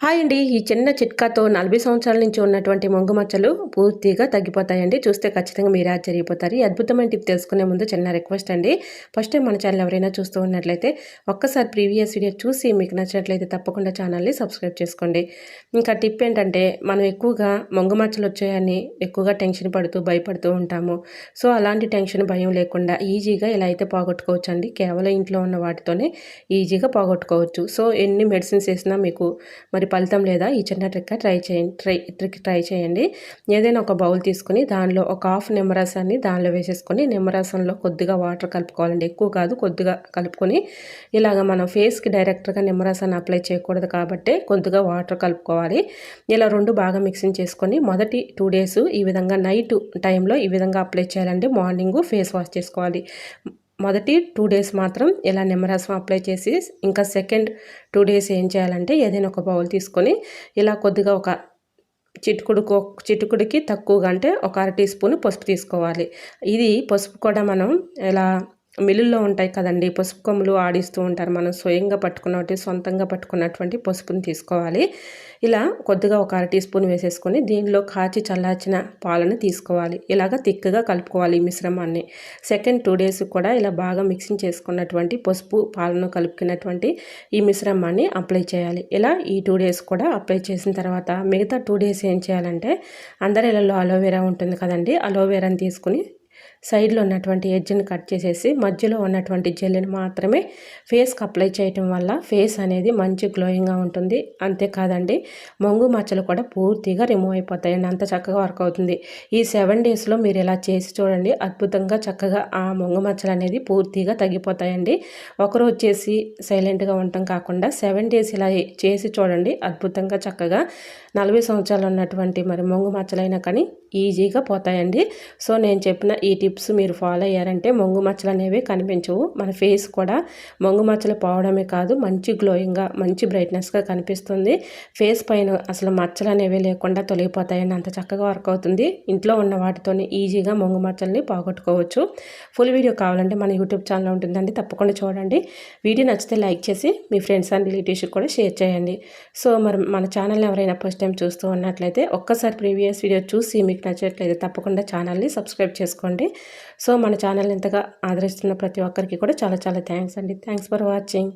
Hi అండి. ఈ చిన్న చిట్కాతో 40 సంవత్సరాల నుంచి ఉన్నటువంటి మొంగు మచ్చలు పూర్తిగా తగ్గిపోతాయండి. చూస్తే ఖచ్చితంగా మీరే ఆశ్చర్యపోతారు. ఈ అద్భుతమైన టిప్ తెలుసుకునే ముందు చిన్న రిక్వెస్ట్ అండి. ఫస్ట్ టైం మన ఛానల్ ఎవరైనా చూస్తూ ఉన్నట్లయితే ఒక్కసారి ప్రీవియస్ వీడియో చూసి మీకు నచ్చినట్లయితే తప్పకుండా ఛానల్ని సబ్స్క్రైబ్ చేసుకోండి. ఇంకా టిప్ ఏంటంటే, మనం ఎక్కువగా మొంగు మచ్చలు వచ్చాయని ఎక్కువగా టెన్షన్ పడుతూ భయపడుతూ ఉంటాము. సో అలాంటి టెన్షన్ భయం లేకుండా ఈజీగా ఇలా అయితే పోగొట్టుకోవచ్చు అండి. కేవలం ఇంట్లో ఉన్న వాటితోనే ఈజీగా పోగొట్టుకోవచ్చు. సో ఎన్ని మెడిసిన్స్ వేసినా మీకు మరి ఫలితం లేదా ఈ చిన్న ట్రిక్ ట్రై చేయండి. ఏదైనా ఒక బౌల్ తీసుకుని దానిలో ఒక హాఫ్ నిమ్మరసాన్ని దానిలో వేసేసుకొని నిమ్మరసంలో కొద్దిగా వాటర్ కలుపుకోవాలండి. ఎక్కువ కాదు, కొద్దిగా కలుపుకొని ఇలాగ మనం ఫేస్కి డైరెక్ట్గా నిమ్మరసాన్ని అప్లై చేయకూడదు కాబట్టి కొద్దిగా వాటర్ కలుపుకోవాలి. ఇలా రెండు బాగా మిక్సింగ్ చేసుకొని మొదటి 2 డేస్ ఈ విధంగా నైట్ టైంలో ఈ విధంగా అప్లై చేయాలండి. మార్నింగ్ ఫేస్ వాష్ చేసుకోవాలి. మొదటి 2 డేస్ మాత్రం ఇలా నిమ్మరసం అప్లై చేసి ఇంకా సెకండ్ 2 డేస్ ఏం చేయాలంటే ఏదైనా ఒక బౌల్ తీసుకొని ఇలా కొద్దిగా ఒక చిటుకుడికి తక్కువగా అంటే ఒక అర టీ స్పూన్ పసుపు తీసుకోవాలి. ఇది పసుపు కూడా మనం ఇలా మిల్లుల్లో ఉంటాయి కదండి, పసుపు కొమ్ములు ఆడిస్తూ ఉంటారు. మనం స్వయంగా సొంతంగా పట్టుకున్నటువంటి పసుపుని తీసుకోవాలి. ఇలా కొద్దిగా ఒక అర టీ స్పూన్ వేసేసుకొని దీనిలో కాచి చల్లార్చిన పాలను తీసుకోవాలి. ఇలాగ తిక్కగా కలుపుకోవాలి ఈ మిశ్రమాన్ని. సెకండ్ 2 డేస్ కూడా ఇలా బాగా మిక్సింగ్ చేసుకున్నటువంటి పసుపు పాలను కలుపుకున్నటువంటి ఈ మిశ్రమాన్ని అప్లై చేయాలి. ఇలా ఈ 2 డేస్ కూడా అప్లై చేసిన తర్వాత మిగతా 2 డేస్ ఏం చేయాలంటే, అందరి ఇళ్ళల్లో అలోవెరా ఉంటుంది కదండి, అలోవెరాని తీసుకుని సైడ్లో ఉన్నటువంటి ఎడ్జ్ని కట్ చేసేసి మధ్యలో ఉన్నటువంటి జెల్ని మాత్రమే ఫేస్కి అప్లై చేయటం వల్ల ఫేస్ అనేది మంచి గ్లోయింగ్గా ఉంటుంది. అంతేకాదండి, మొంగు మచ్చలు కూడా పూర్తిగా రిమూవ్ అయిపోతాయండి. అంత చక్కగా వర్క్ అవుతుంది. ఈ 7 డేస్లో మీరు ఇలా చేసి చూడండి. అద్భుతంగా చక్కగా ఆ మొంగు మచ్చలు అనేది పూర్తిగా తగ్గిపోతాయండి. ఒకరోజు చేసి సైలెంట్గా ఉండటం కాకుండా 7 డేస్ ఇలా చేసి చూడండి. అద్భుతంగా చక్కగా 40 సంవత్సరాలు ఉన్నటువంటి మరి మొంగు మచ్చలైనా కానీ ఈజీగా పోతాయండి. సో నేను చెప్పిన ఈ టిప్స్ మీరు ఫాలో అయ్యారంటే మొంగు మచ్చలు అనేవి కనిపించవు. మన ఫేస్ కూడా మొంగు మచ్చలు పోవడమే కాదు, మంచి గ్లోయింగ్గా మంచి బ్రైట్నెస్గా కనిపిస్తుంది. ఫేస్ పైన అసలు మచ్చలు అనేవి లేకుండా తొలగిపోతాయండి. అంత చక్కగా వర్క్ అవుతుంది. ఇంట్లో ఉన్న వాటితోనే ఈజీగా మొంగు మచ్చల్ని పోగొట్టుకోవచ్చు. ఫుల్ వీడియో కావాలంటే మన యూట్యూబ్ ఛానల్ ఉంటుందండి, తప్పకుండా చూడండి. వీడియో నచ్చితే లైక్ చేసి మీ ఫ్రెండ్స్ అండ్ రిలేటివ్స్కి కూడా షేర్ చేయండి. సో మరి మన ఛానల్ని ఎవరైనా ఫస్ట్ టైం చూస్తూ ఉన్నట్లయితే ఒక్కసారి ప్రీవియస్ వీడియో చూసి మీకు నచ్చట్లయితే తప్పకుండా ఛానల్ని సబ్స్క్రైబ్ చేసుకోండి. సో మన ఛానల్ ఇంతగా ఆదరిస్తున్న ప్రతి ఒక్కరికి కూడా చాలా చాలా థ్యాంక్స్ అండి. Thanks for watching.